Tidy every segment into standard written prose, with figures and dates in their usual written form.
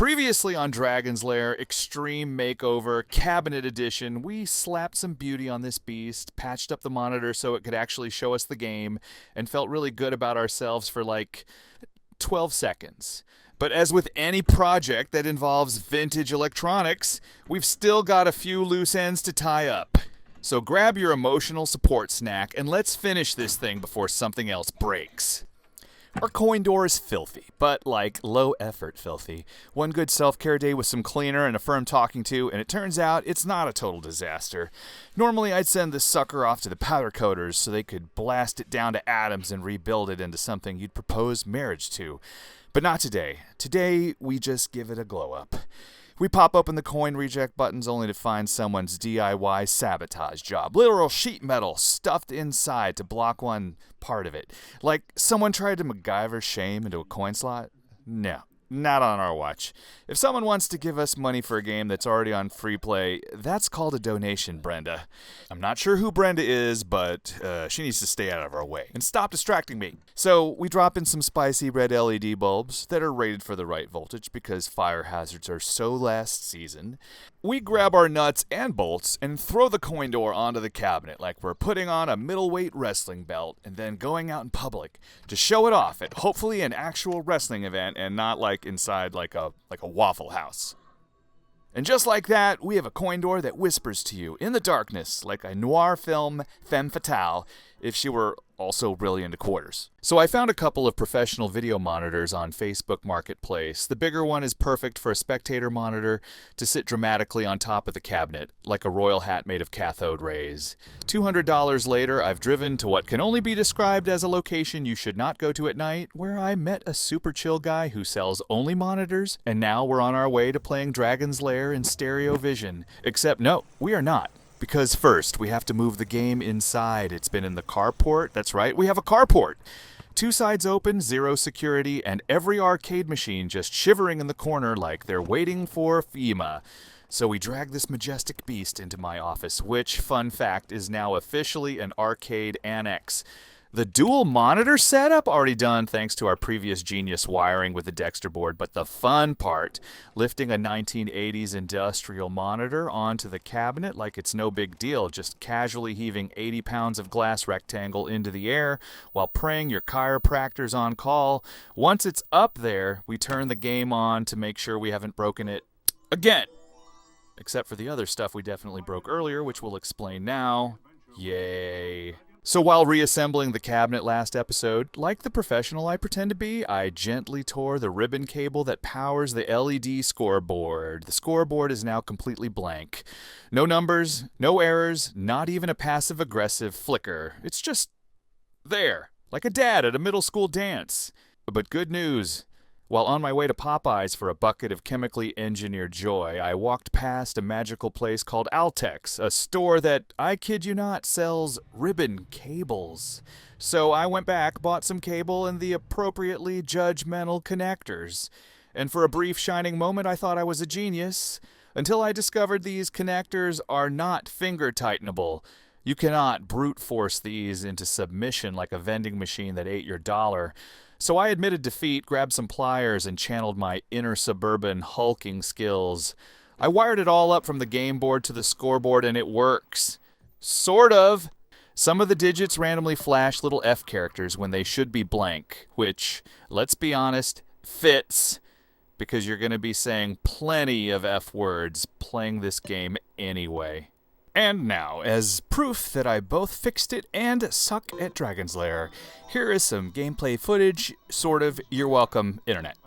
Previously on Dragon's Lair Extreme Makeover Cabinet Edition, we slapped some beauty on this beast, patched up the monitor so it could actually show us the game, and felt really good about ourselves for like 12 seconds. But as with any project that involves vintage electronics, we've still got a few loose ends to tie up. So grab your emotional support snack and let's finish this thing before something else breaks. Our coin door is filthy, but like low-effort filthy. One good self-care day with some cleaner and a firm talking to, and it turns out it's not a total disaster. Normally I'd send this sucker off to the powder coaters so they could blast it down to atoms and rebuild it into something you'd propose marriage to. But not today. Today, we just give it a glow-up. We pop open the coin reject buttons only to find someone's DIY sabotage job. Literal sheet metal stuffed inside to block one part of it. Like someone tried to MacGyver shame into a coin slot? No, not on our watch. If someone wants to give us money for a game that's already on free play, that's called a donation, Brenda. I'm not sure who Brenda is, but she needs to stay out of our way. And stop distracting me. So we drop in some spicy red LED bulbs that are rated for the right voltage because fire hazards are so last season. We grab our nuts and bolts and throw the coin door onto the cabinet like we're putting on a middleweight wrestling belt and then going out in public to show it off at hopefully an actual wrestling event and not like inside like a Waffle House. And just like that, we have a coin door that whispers to you in the darkness like a noir film femme fatale if she were also really into quarters. So I found a couple of professional video monitors on Facebook Marketplace. The bigger one is perfect for a Spectator monitor to sit dramatically on top of the cabinet, like a royal hat made of cathode rays. $200 later, I've driven to what can only be described as a location you should not go to at night, where I met a super chill guy who sells only monitors, and now we're on our way to playing Dragon's Lair in stereo vision. Except no, we are not. Because first, we have to move the game inside. It's been in the carport. That's right, we have a carport. Two sides open, zero security, and every arcade machine just shivering in the corner like they're waiting for FEMA. So we drag this majestic beast into my office, which, fun fact, is now officially an arcade annex. The dual monitor setup already done thanks to our previous genius wiring with the Dexter board, but the fun part, lifting a 1980s industrial monitor onto the cabinet like it's no big deal, just casually heaving 80 pounds of glass rectangle into the air while praying your chiropractor's on call. Once it's up there, we turn the game on to make sure we haven't broken it again. Except for the other stuff we definitely broke earlier, which we'll explain now. Yay. So while reassembling the cabinet last episode, like the professional I pretend to be, I gently tore the ribbon cable that powers the LED scoreboard. The scoreboard is now completely blank. No numbers, no errors, not even a passive-aggressive flicker. It's just there, like a dad at a middle school dance. But good news. While on my way to Popeyes for a bucket of chemically engineered joy, I walked past a magical place called Altex, a store that, I kid you not, sells ribbon cables. So I went back, bought some cable and the appropriately judgmental connectors. And for a brief shining moment, I thought I was a genius, until I discovered these connectors are not finger-tightenable. You cannot brute force these into submission like a vending machine that ate your dollar. So I admitted defeat, grabbed some pliers, and channeled my inner suburban hulking skills. I wired it all up from the game board to the scoreboard, and it works. Sort of. Some of the digits randomly flash little F characters when they should be blank, which, let's be honest, fits, because you're going to be saying plenty of F words playing this game anyway. And now, as proof that I both fixed it and suck at Dragon's Lair, here is some gameplay footage, sort of. You're welcome, Internet.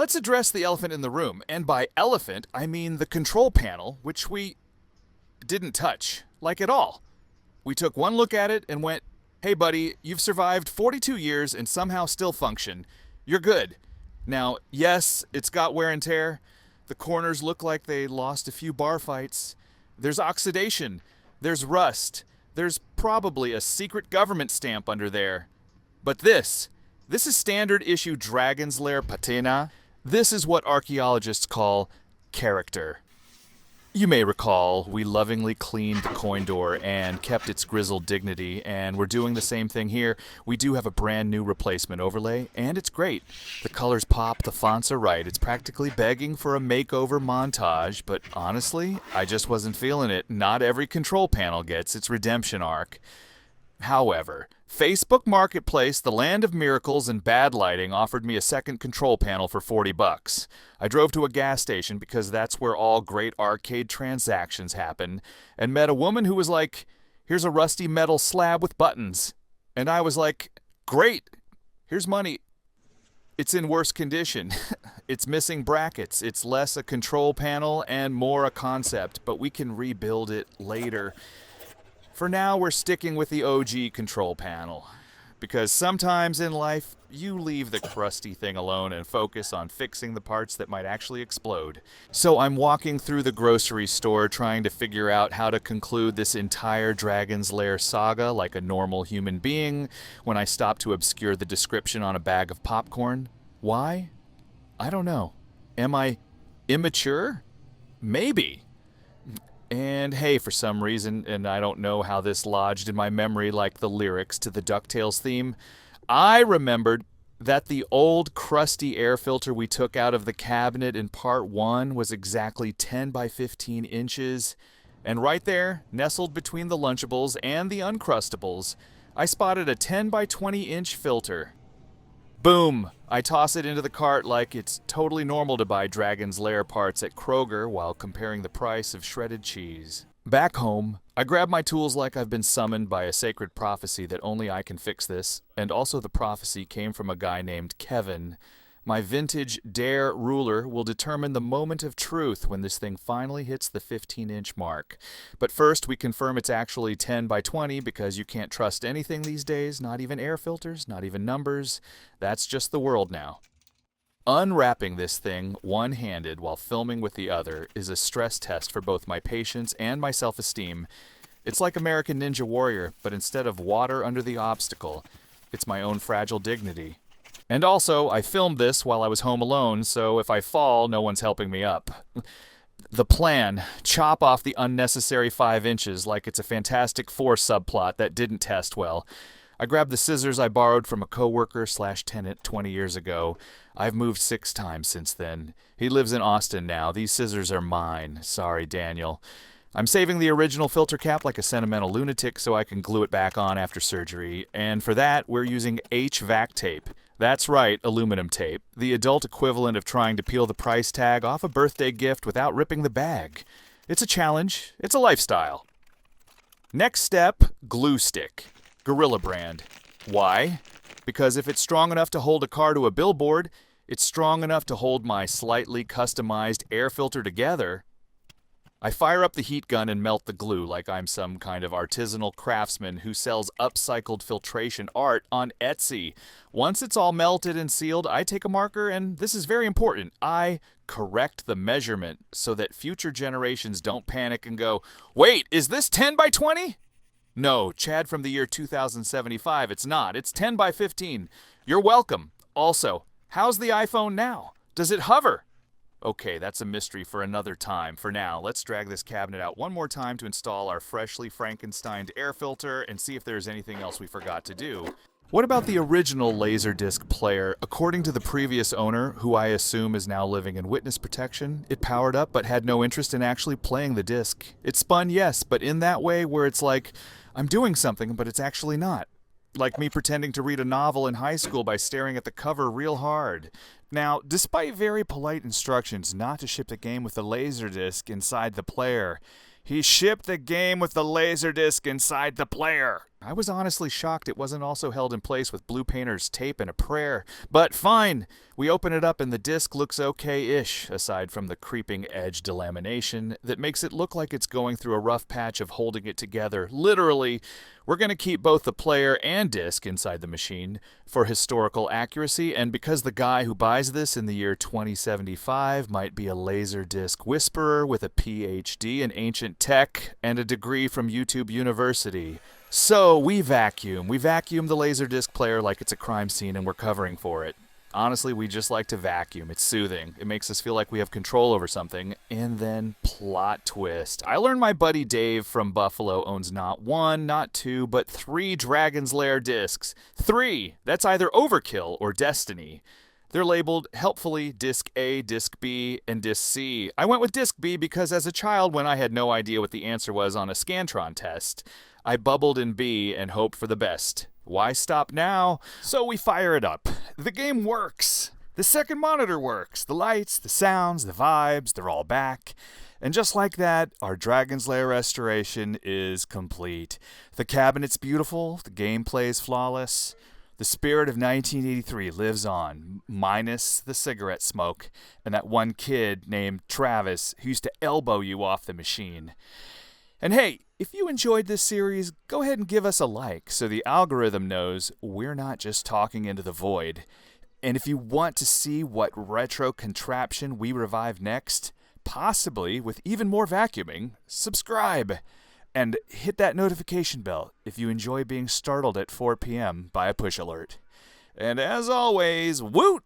let's address the elephant in the room. And by elephant, I mean the control panel, which we didn't touch, like at all. We took one look at it and went, hey buddy, you've survived 42 years and somehow still function. You're good. Now, yes, it's got wear and tear. The corners look like they lost a few bar fights. There's oxidation. There's rust. There's probably a secret government stamp under there. But this is standard issue Dragon's Lair patina. This is what archaeologists call character. You may recall we lovingly cleaned the coin door and kept its grizzled dignity, and we're doing the same thing here. We do have a brand new replacement overlay, and it's great. The colors pop, the fonts are right. It's practically begging for a makeover montage, but honestly, I just wasn't feeling it. Not every control panel gets its redemption arc. However, Facebook Marketplace, the land of miracles and bad lighting, offered me a second control panel for $40. I drove to a gas station because that's where all great arcade transactions happen, and met a woman who was like, here's a rusty metal slab with buttons. And I was like, great, here's money. It's in worse condition. It's missing brackets. It's less a control panel and more a concept, but we can rebuild it later. For now, we're sticking with the OG control panel, because sometimes in life, you leave the crusty thing alone and focus on fixing the parts that might actually explode. So I'm walking through the grocery store trying to figure out how to conclude this entire Dragon's Lair saga like a normal human being when I stop to obscure the description on a bag of popcorn. Why? I don't know. Am I immature? Maybe. And hey, for some reason, and I don't know how this lodged in my memory like the lyrics to the DuckTales theme, I remembered that the old crusty air filter we took out of the cabinet in part 1 was exactly 10 by 15 inches. And right there, nestled between the Lunchables and the Uncrustables, I spotted a 10 by 20 inch filter. Boom! I toss it into the cart like it's totally normal to buy Dragon's Lair parts at Kroger while comparing the price of shredded cheese. Back home, I grab my tools like I've been summoned by a sacred prophecy that only I can fix this, and also the prophecy came from a guy named Kevin. My vintage Dare ruler will determine the moment of truth when this thing finally hits the 15-inch mark. But first, we confirm it's actually 10 by 20 because you can't trust anything these days, not even air filters, not even numbers. That's just the world now. Unwrapping this thing one-handed while filming with the other is a stress test for both my patience and my self-esteem. It's like American Ninja Warrior, but instead of water under the obstacle, it's my own fragile dignity. And also, I filmed this while I was home alone, so if I fall, no one's helping me up. The plan, chop off the unnecessary 5 inches like it's a Fantastic Four subplot that didn't test well. I grabbed the scissors I borrowed from a coworker/tenant 20 years ago. I've moved 6 times since then. He lives in Austin now. These scissors are mine. Sorry, Daniel. I'm saving the original filter cap like a sentimental lunatic so I can glue it back on after surgery, and for that, we're using HVAC tape. That's right, aluminum tape, the adult equivalent of trying to peel the price tag off a birthday gift without ripping the bag. It's a challenge. It's a lifestyle. Next step, glue stick. Gorilla brand. Why? Because if it's strong enough to hold a car to a billboard, it's strong enough to hold my slightly customized air filter together. I fire up the heat gun and melt the glue like I'm some kind of artisanal craftsman who sells upcycled filtration art on Etsy. Once it's all melted and sealed, I take a marker and, this is very important, I correct the measurement so that future generations don't panic and go, wait, is this 10 by 20? No, Chad from the year 2075, it's not. It's 10 by 15. You're welcome. Also, how's the iPhone now? Does it hover? Okay, that's a mystery for another time. For now, let's drag this cabinet out one more time to install our freshly Frankensteined air filter and see if there's anything else we forgot to do. What about the original LaserDisc player? According to the previous owner, who I assume is now living in witness protection, it powered up but had no interest in actually playing the disc. It spun, yes, but in that way where it's like, I'm doing something, but it's actually not. Like me pretending to read a novel in high school by staring at the cover real hard. Now, despite very polite instructions not to ship the game with the LaserDisc inside the player, he shipped the game with the LaserDisc inside the player. I was honestly shocked it wasn't also held in place with blue painter's tape and a prayer. But fine, we open it up and the disc looks okay-ish, aside from the creeping edge delamination that makes it look like it's going through a rough patch of holding it together. Literally, we're going to keep both the player and disc inside the machine for historical accuracy, and because the guy who buys this in the year 2075 might be a LaserDisc whisperer with a PhD in ancient tech and a degree from YouTube University. So we vacuum. We vacuum the LaserDisc player like it's a crime scene and we're covering for it. Honestly, we just like to vacuum. It's soothing. It makes us feel like we have control over something. And then, plot twist. I learned my buddy Dave from Buffalo owns not one, not two, but 3 Dragon's Lair discs. 3! That's either overkill or destiny. They're labeled, helpfully, Disc A, Disc B, and Disc C. I went with Disc B because as a child, when I had no idea what the answer was on a Scantron test, I bubbled in B and hoped for the best. Why stop now? So we fire it up. The game works. The second monitor works. The lights, the sounds, the vibes, they're all back. And just like that, our Dragon's Lair restoration is complete. The cabinet's beautiful, the gameplay's flawless. The spirit of 1983 lives on, minus the cigarette smoke and that one kid named Travis who used to elbow you off the machine. And hey, if you enjoyed this series, go ahead and give us a like so the algorithm knows we're not just talking into the void. And if you want to see what retro contraption we revive next, possibly with even more vacuuming, subscribe. And hit that notification bell if you enjoy being startled at 4 p.m. by a push alert. And as always, woot!